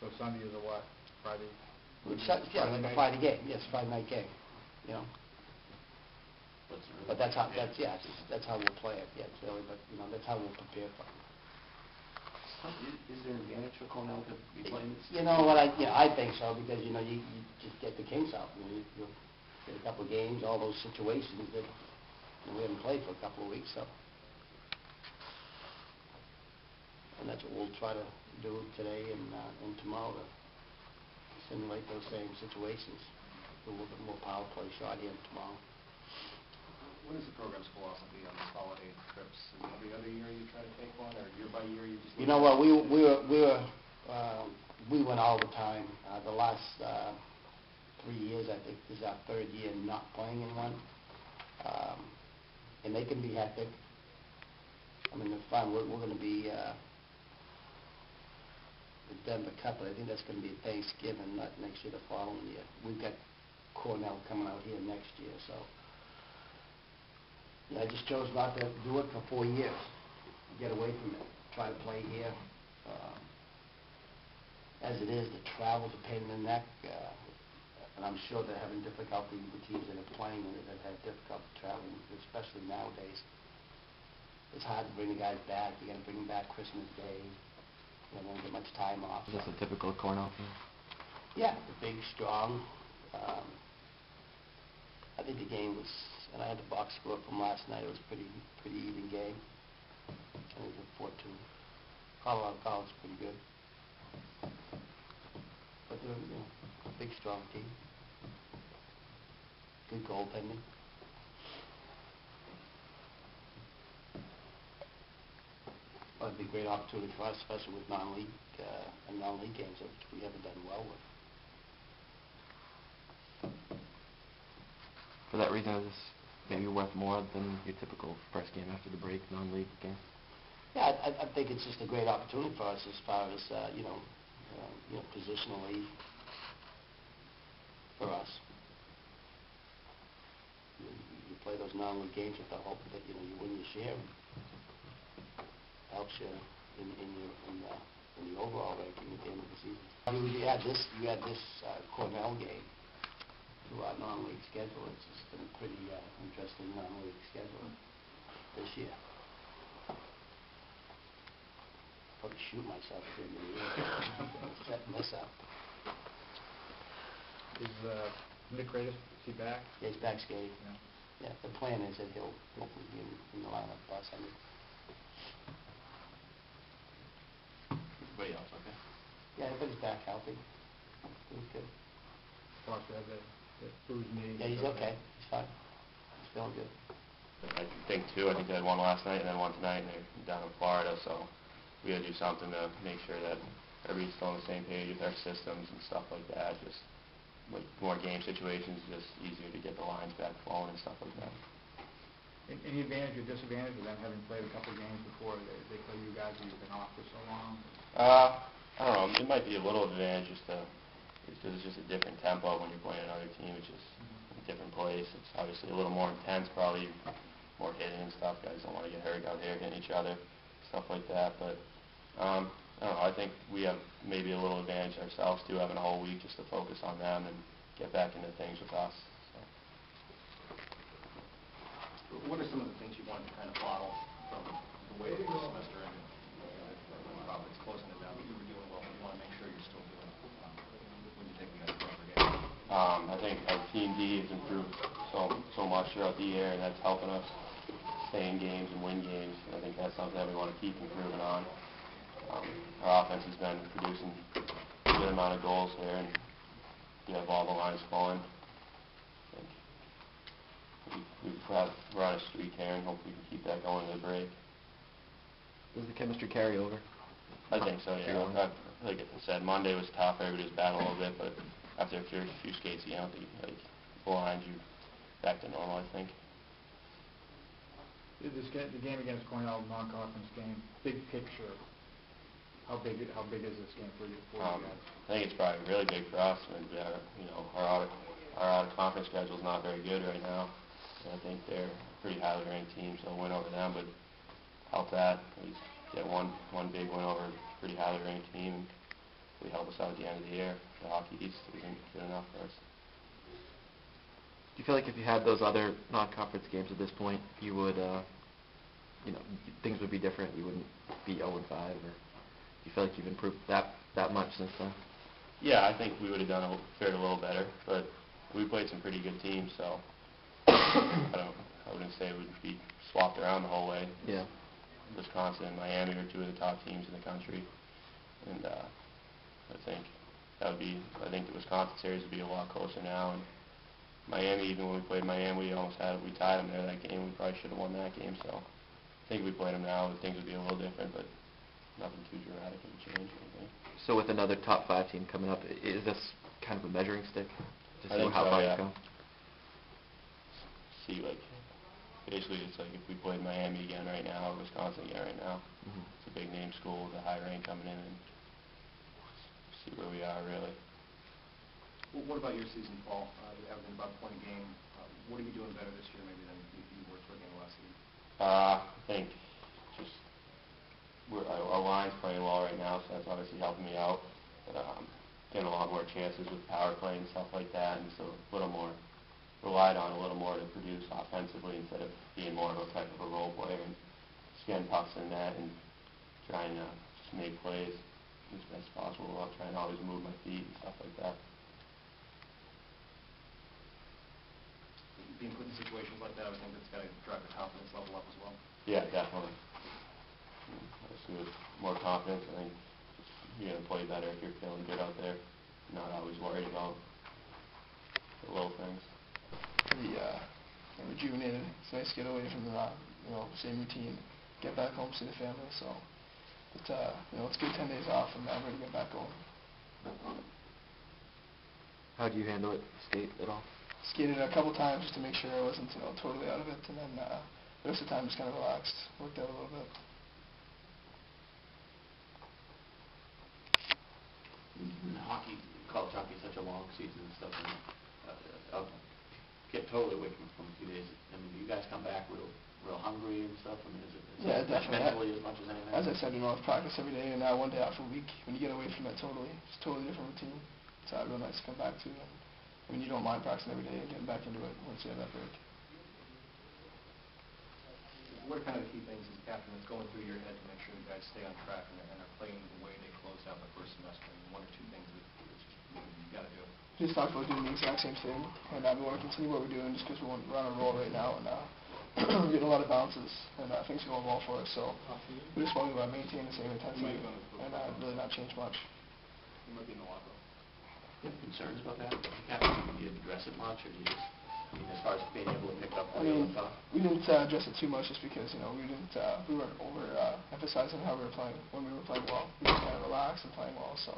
So Sunday is a what? Friday? Yeah, like a Friday game. Yes, Friday night game. You know. But that's how we'll play it. Yeah, it's early, but you know that's how we'll prepare for it. Is there an advantage for Cornell to be playing this? You know what? I think so because you know you just get the kinks out. You'll get a couple of games, all those situations that we haven't played for a couple of weeks, so. And that's what we'll try to do today and tomorrow to simulate those same situations. Do a little bit more power play shot here tomorrow. What is the program's philosophy on these holiday trips? Is it every other year you try to take one, or year by year you just? You know what? We went all the time. The last 3 years, I think, this is our third year not playing in one, and they can be hectic. I mean, they're fun. We're going to be the Denver Cup, but I think that's going to be Thanksgiving, not next year, the following year. We've got Cornell coming out here next year, so. Yeah, I just chose not to do it for 4 years. Get away from it. Try to play here. As it is, the travel's a pain in the neck, and I'm sure they're having difficulty with the teams that are playing and that have difficulty traveling, especially nowadays. It's hard to bring the guys back. You got to bring them back Christmas Day. They won't get much time off. Is this a typical Cornell team? Yeah, the big, strong. I think the game was, and I had the box score from last night. It was pretty even game. I think it was 4-2. Colorado College is pretty good, but they're a big, strong team. Good goaltending. Well, it'd be a great opportunity for us, especially with non-league games that we haven't done well with. For that reason, is this maybe worth more than your typical press game after the break, non-league game? Yeah, I think it's just a great opportunity for us as far as positionally for us. You play those non-league games with the hope that you win your share. Helps you in the overall ranking at the end of the season. I mean, you add this Cornell game to our non-league schedule. It's just been a pretty interesting non-league schedule this year. Probably shoot myself at the end of the year. Setting this up. Is Nick Raidis, is he back? Yeah, he's back skating. Yeah. Yeah, the plan is that he'll hopefully be in the lineup by Sunday. Everybody else okay? Yeah, everybody's back healthy. He's good. Foster had the bruised knee. Yeah, he's okay. He's fine. He's feeling good. I think they had one last night and then one tonight, and they're down in Florida, so we got to do something to make sure that everybody's still on the same page with our systems and stuff like that. Just like more game situations, just easier to get the lines back flowing and stuff like that. Any advantage or disadvantage of them having played a couple of games before they play you guys and you've been off for so long? I don't know. It might be a little advantage because it's just a different tempo when you're playing another team. It's just a different place. It's obviously a little more intense, probably more hitting and stuff. Guys don't want to get hurt out there hitting each other, stuff like that. But I don't know. I think we have maybe a little advantage ourselves too, having a whole week just to focus on them and get back into things with us. So. What are some of the things you want to kind of model from the way the semester ended? Probably it's closing it down, but you were doing well. You want to make sure you're still doing it when you take the guys over game. I think our team D has improved so much throughout the year, and that's helping us stay in games and win games. I think that's something that we want to keep improving on. Our offense has been producing a good amount of goals here, and we have all the lines flowing. We're on a streak here, and hopefully we can keep that going to the break. Does the chemistry carry over? I think so, yeah. Like I said, Monday was tough. Everybody was battling a little bit, but after a few skates, the lines, you're back to normal, I think. The game against Cornell, non-conference game, big picture, how big is this game for you guys? I think it's probably really big for us. And, our out-of-conference schedule is not very good right now. I think they're a pretty highly ranked team, so a win over them would help that. At least get one big win over a pretty highly ranked team and hopefully help us out at the end of the year. The Hockey East isn't good enough for us. Do you feel like if you had those other non-conference games at this point, you would, things would be different? You wouldn't be 0-5, or do you feel like you've improved that much since then? Yeah, I think we would have fared a little better, but we played some pretty good teams, so I wouldn't say we'd be swapped around the whole way. Yeah. Wisconsin and Miami are two of the top teams in the country, and I think the Wisconsin series would be a lot closer now. And Miami, even when we played Miami, we tied them there that game. We probably should have won that game. So I think if we played them now, things would be a little different, but nothing too dramatic would change. I think. So with another top 5 team coming up, is this kind of a measuring stick to I see think how so, far yeah. you go? See, basically it's like if we played Miami again right now, or Wisconsin again right now, it's a big name school with a high rank coming in, and see where we are really. Well, what about your season, Paul? You're averaging about a point a game. What are you doing better this year maybe than you were toward the end of last season? I think just our line's playing well right now, so that's obviously helping me out. But getting a lot more chances with power play and stuff like that, and so a little more relied on a little more to produce offensively instead of being more of a type of a role player and just getting pucks in that and trying to just make plays as best as possible while trying to always move my feet and stuff like that. Being put in situations like that, I would think that's got to drive the confidence level up as well. Yeah, definitely. Obviously with more confidence, I think you're going to play better if you're feeling good out there, not always worried about the little things. Pretty rejuvenated. It's nice to get away from the same routine, get back home, see the family. So, it's it's good 10 days off, and I'm ready to get back going. How do you handle it? Skate at all? Skated a couple times just to make sure I wasn't totally out of it, and then the rest of the time just kind of relaxed, worked out a little bit. Hockey, college hockey is such a long season and stuff, and I'll get totally away from a few days. I mean, do you guys come back real hungry and stuff? I mean, is it Yeah, definitely. mentally as much as anything? As I said, I practice every day, and now one day off a week. When you get away from it totally, it's a totally different routine. It's real nice to come back to, and I mean, you don't mind practicing every day and getting back into it once you have that break. What are kind of the key things as a captain that's going through your head to make sure you guys stay on track and are playing the way they closed out the first semester? I mean, one or two things that you've got to do. We just talked about doing the exact same thing, and we want to continue what we're doing just because we're on a roll right now, and we're getting a lot of bounces, and things are going well for us. So we just want to maintain the same intensity and really not change much. You might be in the locker room. Do you have concerns about that? Do you address it much, or do you just, as far as being able to pick up I mean, we didn't address it too much just because, we weren't emphasizing how we were playing when we were playing well. We were kind of relaxed and playing well, so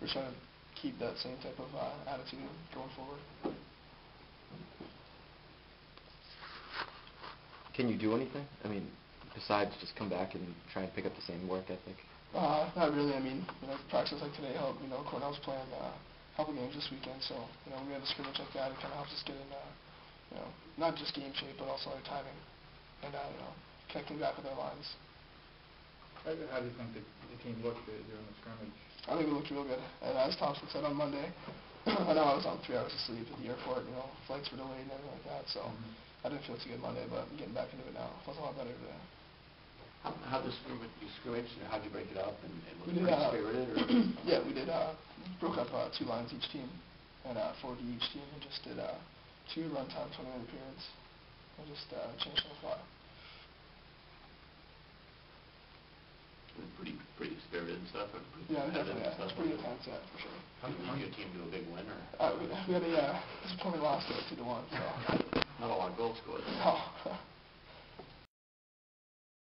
we're trying to keep that same type of attitude going forward. Can you do anything? I mean, besides just come back and try and pick up the same work ethic? Not really. I mean, practice like today helped. Cornell's playing a couple games this weekend, so we have a scrimmage like that. It kind of helps us get in, not just game shape, but also our timing, and connecting back with our lines. How do you think the team looked during the scrimmage? I think we looked real good. And as Thompson said on Monday, I know I was on 3 hours of sleep at the airport. Flights were delayed and everything like that, so I didn't feel too good Monday, but I'm getting back into it now. It feels a lot better today. How did you scrimmage? How'd you break it up? And was We it did, pretty spirited? Or? Yeah, we did. Broke up 2 lines each team, and 4 to each team, and just did 2 run time, 20-minute periods, and just changed on the fly. Pretty spirited and stuff. Yeah, definitely. Yeah. It's pretty intense, yeah, for sure. Did your team do a big win, or? We had a disappointing loss to 2-1. So. Not a lot of goals scored. No.